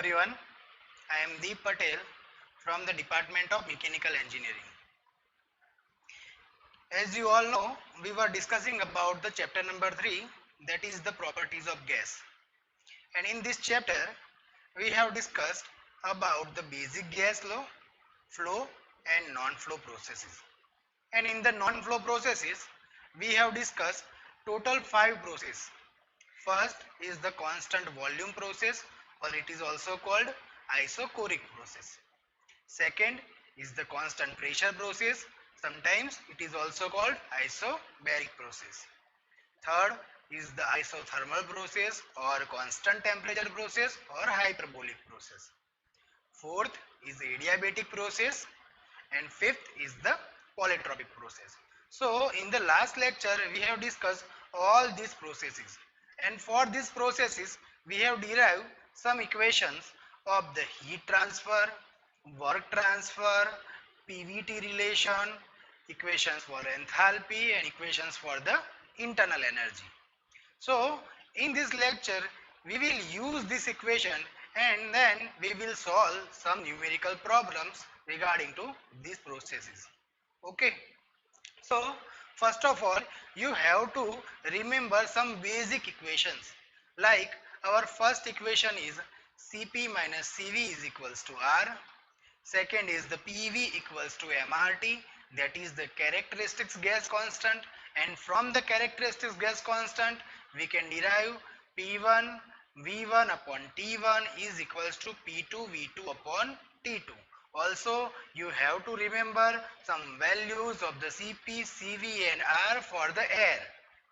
everyone, I am Deep Patel from the Department of Mechanical Engineering. As you all know, we were discussing about the chapter number 3, that is the properties of gas. And in this chapter, we have discussed about the basic gas law, flow and non-flow processes. And in the non-flow processes, we have discussed total 5 processes. First is the constant volume process, or it is also called isochoric process. Second is the constant pressure process. Sometimes it is also called isobaric process. Third is the isothermal process or constant temperature process or hyperbolic process. Fourth is the adiabatic process, and fifth is the polytropic process. So in the last lecture we have discussed all these processes, and for these processes we have derived some equations of the heat transfer, work transfer, PVT relation, equations for enthalpy and equations for the internal energy. So in this lecture we will use this equation and then we will solve some numerical problems regarding to these processes. Okay. So first of all you have to remember some basic equations, like our first equation is Cp minus Cv is equals to R. Second is the PV equals to MRT, that is the characteristics gas constant, and from the characteristics gas constant we can derive P1 V1 upon T1 is equals to P2 V2 upon T2. Also you have to remember some values of the Cp, Cv and R for the air,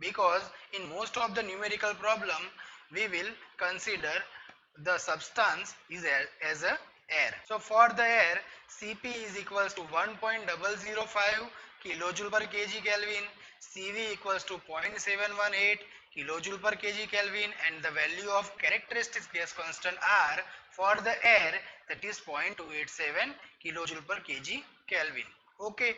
because in most of the numerical problem we will consider the substance is as a air. So for the air, Cp is equals to 1.005 kilojoule per kg Kelvin, Cv equals to 0.718 kilojoule per kg Kelvin, and the value of characteristics gas constant R for the air, that is 0.287 kilojoule per kg Kelvin. Okay,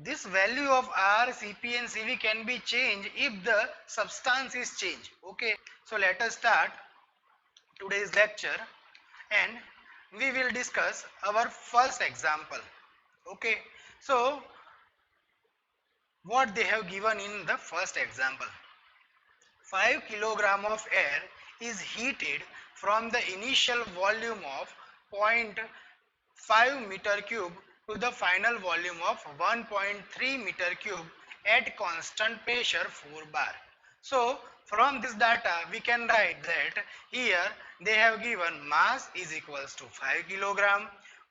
this value of R, Cp and Cv can be changed if the substance is changed. Okay, so let us start today's lecture and we will discuss our first example. Okay, so what they have given in the first example: 5 kilogram of air is heated from the initial volume of 0.5 meter cube to the final volume of 1.3 meter cube at constant pressure 4 bar. So from this data we can write that here they have given mass is equals to 5 kilogram,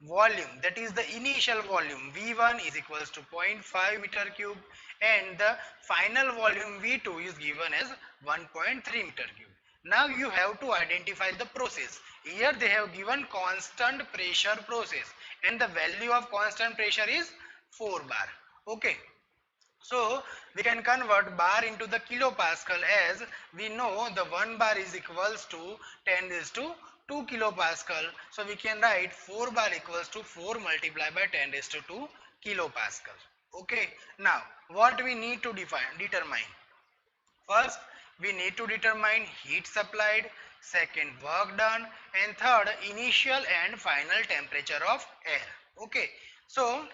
volume, that is the initial volume V1 is equals to 0.5 meter cube, and the final volume V2 is given as 1.3 meter cube. Now you have to identify the process. Here they have given constant pressure process and the value of constant pressure is 4 bar. Okay. So we can convert bar into the kilopascal, as we know the 1 bar is equals to 10 raised to 2 kilopascal. So we can write 4 bar equals to 4 multiplied by 10 raised to 2 kilopascal. Okay. Now what we need to determine? First we need to determine heat supplied, second work done, and third initial and final temperature of air. Okay. So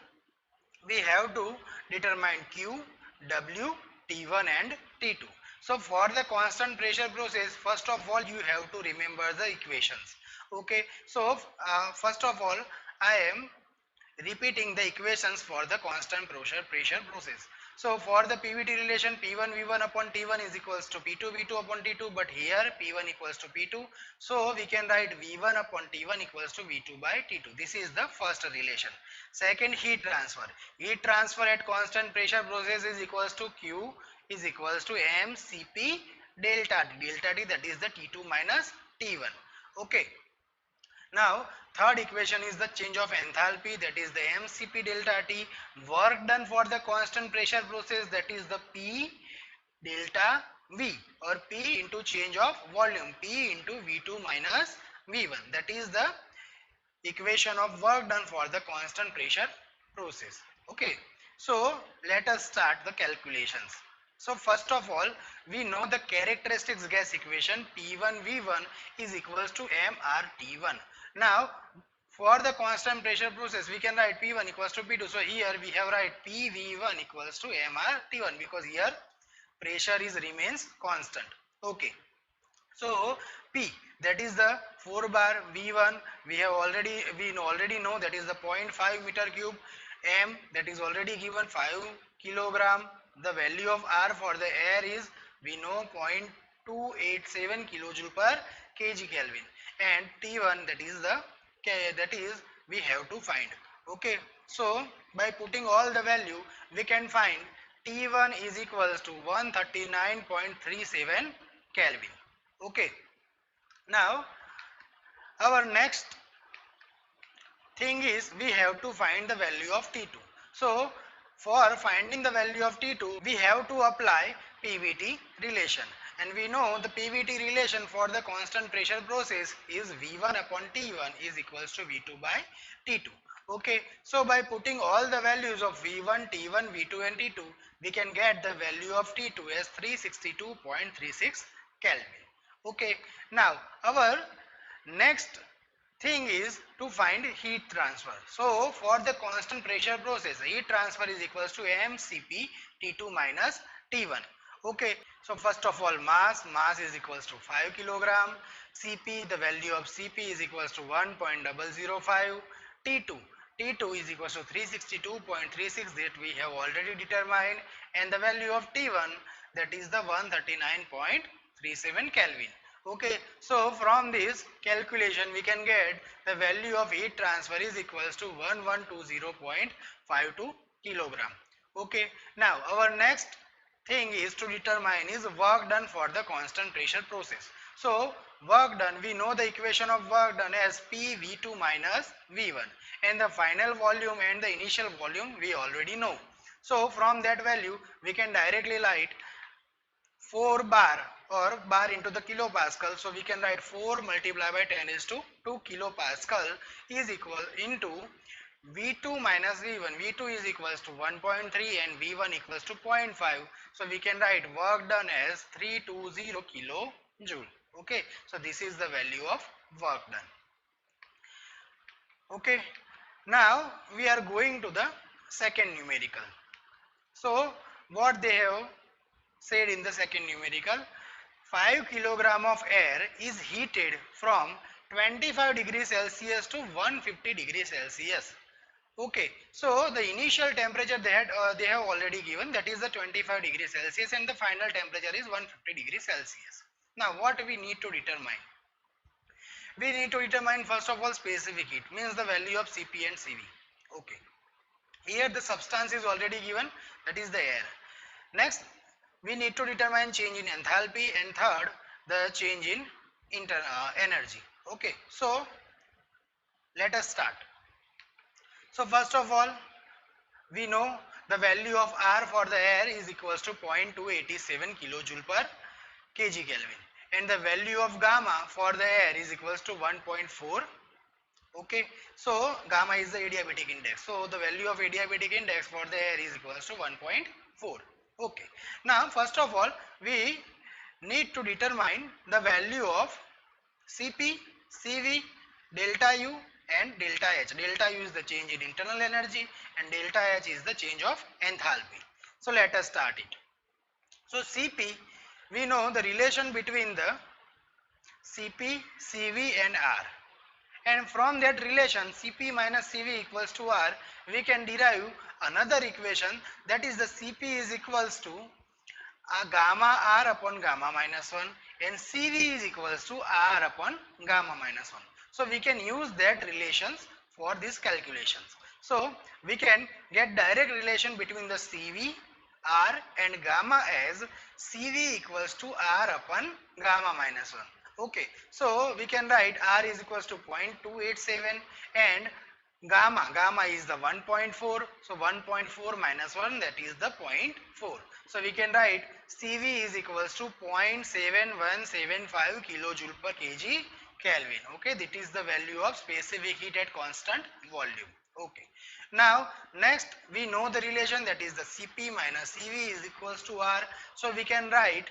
we have to determine Q, W, T1 and T2. So for the constant pressure process, first of all you have to remember the equations. Okay, so first of all I am repeating the equations for the constant pressure process. So for the PVT relation, P1 V1 upon T1 is equals to P2 V2 upon T2, but here P1 equals to P2, so we can write V1 upon T1 equals to V2 by T2. This is the first relation. Second, heat transfer. Heat transfer at constant pressure process is equals to Q is equals to mCp delta T, that is the T2 minus T1. Okay. Now third equation is the change of enthalpy, that is the mCp delta T. Work done for the constant pressure process, that is the P delta V, or P into change of volume, P into V2 minus V1, that is the equation of work done for the constant pressure process. Okay, so let us start the calculations. So first of all we know the characteristics gas equation P1 V1 is equals to MRT1. Now for the constant pressure process we can write P1 equals to P2. So here we have write PV1 equals to MRT1 because here pressure is remains constant. Okay. So P, that is the 4 bar V1, we already know that is the 0.5 meter cube. M, that is already given 5 kilogram. The value of R for the air is, we know, 0.287 kilojoule per kg Kelvin, and T1, that is we have to find. Okay, so by putting all the value we can find T1 is equals to 139.37 Kelvin. Okay, now our next thing is we have to find the value of T2. So for finding the value of T2 we have to apply PVT relation, and we know the PVT relation for the constant pressure process is V1 upon T1 is equals to V2 by T2. Okay, so by putting all the values of V1, T1, V2 and T2 we can get the value of T2 as 362.36 Kelvin. Okay, now our next thing is to find heat transfer. So for the constant pressure process, heat transfer is equals to mCp T2 minus T1. Okay, so first of all mass is equals to 5 kilogram. Cp, the value of Cp is equals to 1.005. T2 is equals to 362.36 that we have already determined, and the value of T1, that is the 139.37 Kelvin. Okay, so from this calculation we can get the value of heat transfer is equals to 1120.52 kilogram. Okay, now our next thing is to determine is work done for the constant pressure process. So work done, we know the equation of work done as P V2 minus V1, and the final volume and the initial volume we already know. So from that value we can directly write 4 bar or bar into the kilopascal. So we can write 4 multiplied by 10 is to 2 kilopascal is equal into V2 minus V1. V2 is equals to 1.3 and V1 equals to 0.5. So we can write work done as 320 kilojoule. Okay, so this is the value of work done. Okay, now we are going to the second numerical. So what they have said in the second numerical, 5 kilogram of air is heated from 25 degrees Celsius to 150 degrees Celsius. Okay, so the initial temperature they have already given, that is the 25 degrees Celsius, and the final temperature is 150 degrees Celsius. Now what we need to determine? We need to determine first of all specific heat, means the value of Cp and Cv. Okay, here the substance is already given, that is the air. Next we need to determine change in enthalpy, and third the change in energy. Okay, so let us start. So first of all we know the value of R for the air is equals to 0.287 kilojoule per kg Kelvin, and the value of gamma for the air is equals to 1.4. Okay, so gamma is the adiabatic index, so the value of adiabatic index for the air is equals to 1.4. Okay, now first of all we need to determine the value of Cp, Cv, delta U and delta H. Delta U is the change in internal energy and delta H is the change of enthalpy. So let us start it. So Cp, we know the relation between the Cp, Cv and R, and from that relation Cp minus Cv equals to R, we can derive another equation, that is the Cp is equals to gamma R upon gamma minus 1 and Cv is equals to R upon gamma minus 1. So we can use that relations for these calculations. So we can get direct relation between the Cv, R and gamma as Cv equals to R upon gamma minus 1. Okay, so we can write R is equals to 0.287 and gamma is the 1.4, so 1.4 minus 1, that is the 0.4. So we can write Cv is equals to 0.7175 kilojoule per kg Kelvin. Okay, that is the value of specific heat at constant volume. Okay, now next we know the relation, that is the Cp minus Cv is equals to R. So we can write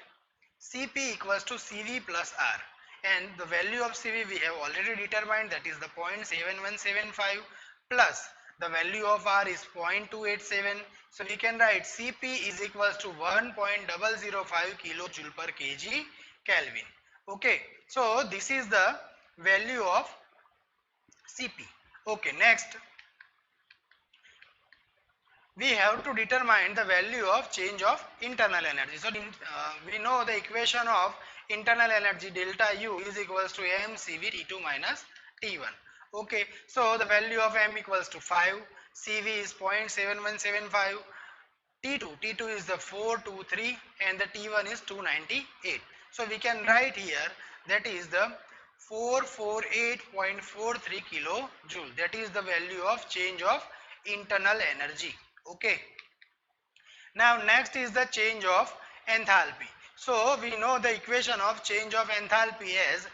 Cp equals to Cv plus R, and the value of CV we have already determined, that is the 0.7175 plus the value of R is 0.287. So we can write Cp is equals to 1.005 kilojoule per kg Kelvin. Okay, so this is the value of Cp. Okay, next we have to determine the value of change of internal energy. So we know the equation of internal energy delta U is equals to mCV T2 minus T1. Okay, so the value of m equals to 5, CV is 0.7175, T2 is the 423 and the T1 is 298. So we can write here that is the 448.43 kilojoule. That is the value of change of internal energy. Okay. Now next is the change of enthalpy. So we know the equation of change of enthalpy as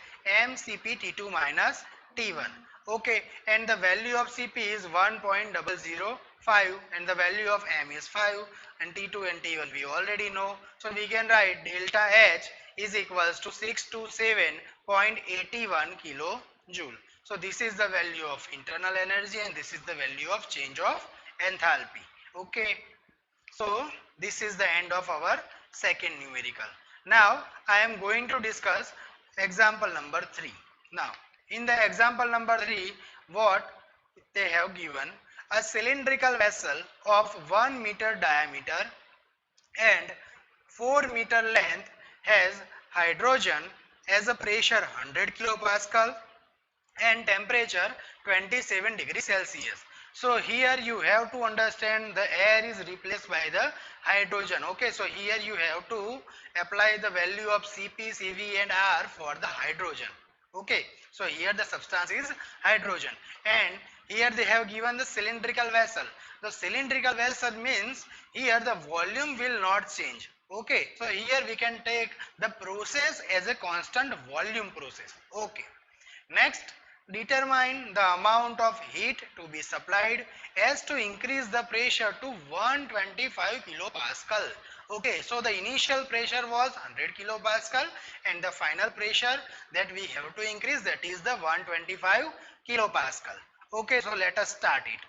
mCp T2 minus T1. Okay, and the value of Cp is 1.005 and the value of m is 5 and T2 and T1 we already know. So we can write delta H is equals to 627.81 kilojoule. So this is the value of internal energy and this is the value of change of enthalpy. Okay. So this is the end of our second numerical. Now I am going to discuss example number 3. Now in the example number 3, what they have given, a cylindrical vessel of 1 meter diameter and 4 meter length has hydrogen as a pressure 100 kilopascal and temperature 27 degrees Celsius. So here you have to understand the air is replaced by the hydrogen. Okay, so here you have to apply the value of Cp, Cv and R for the hydrogen. Okay, so here the substance is hydrogen and here they have given the cylindrical vessel. The cylindrical vessel means here the volume will not change. Okay, so here we can take the process as a constant volume process. Okay. Next, determine the amount of heat to be supplied as to increase the pressure to 125 kilopascal. Okay, so the initial pressure was 100 kilopascal and the final pressure that we have to increase, that is the 125 kilopascal. Okay, so let us start it.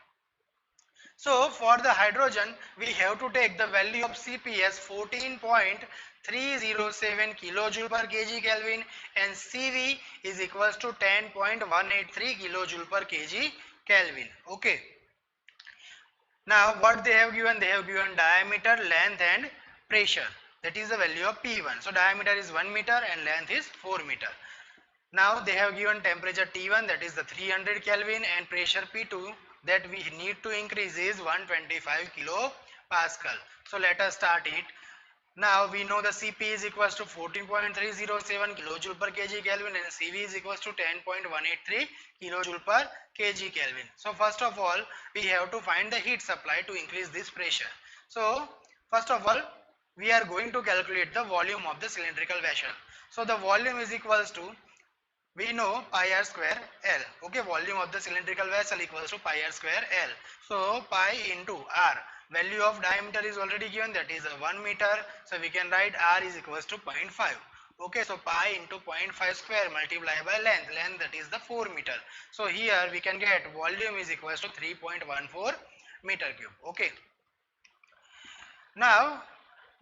So for the hydrogen, we have to take the value of Cp as 14.307 kilojoule per kg Kelvin and Cv is equals to 10.183 kilojoule per kg Kelvin. Okay. Now what they have given? They have given diameter, length and pressure. That is the value of P1. So diameter is 1 meter and length is 4 meter. Now they have given temperature T1, that is the 300 Kelvin, and pressure P2 that we need to increase is 125 kilopascal. So let us start it. Now we know the Cp is equals to 14.307 kilojoule per kg Kelvin and Cv is equals to 10.183 kilojoule per kg Kelvin. So first of all we have to find the heat supply to increase this pressure. So first of all we are going to calculate the volume of the cylindrical vessel. So the volume is equals to, we know pi r square L. Okay, volume of the cylindrical vessel equals to pi r square L. So pi into R. Value of diameter is already given, that is 1 meter. So we can write R is equals to 0.5. Okay, so pi into 0.5 square multiplied by length. Length, that is the 4 meter. So here we can get volume is equals to 3.14 meter cube. Okay. Now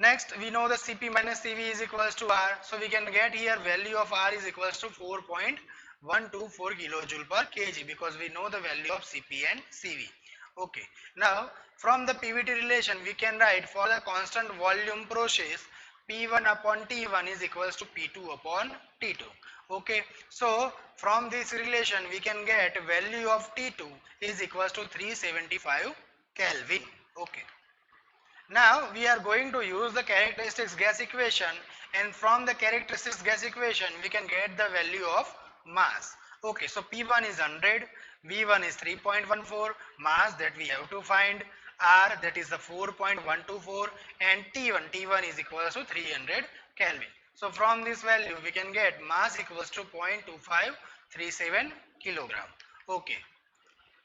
next we know the Cp minus Cv is equals to R. So we can get here value of R is equals to 4.124 kilojoule per kg because we know the value of Cp and Cv. Okay. Now from the PVT relation we can write for the constant volume process P1 upon T1 is equals to P2 upon T2. Okay. So from this relation we can get value of T2 is equals to 375 Kelvin. Okay. Now we are going to use the characteristics gas equation, and from the characteristics gas equation we can get the value of mass. Okay, so P1 is 100, V1 is 3.14, mass that we have to find, R that is the 4.124 and T1 is equals to 300 Kelvin. So from this value we can get mass equals to 0.2537 kilogram. Okay.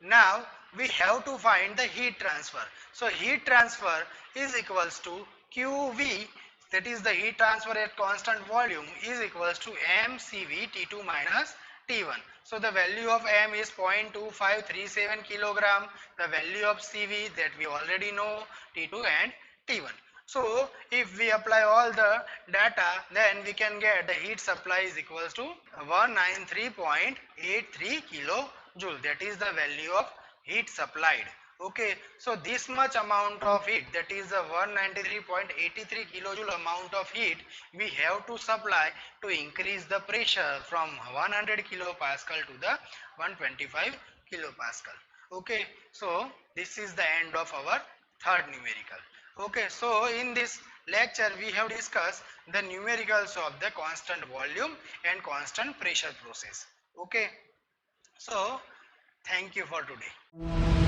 Now we have to find the heat transfer. So heat transfer is equals to QV that is the heat transfer at constant volume is equals to mCV T2 minus T1. So the value of m is 0.2537 kilogram, the value of CV that we already know, T2 and T1. So if we apply all the data, then we can get the heat supply is equals to 193.83 kilojoule. That is the value of heat supplied. Okay, so this much amount of heat, that is the 193.83 kilojoule amount of heat we have to supply to increase the pressure from 100 kilopascal to the 125 kilopascal. Okay, so this is the end of our third numerical. Okay, so in this lecture we have discussed the numericals of the constant volume and constant pressure process. Okay, so thank you for today.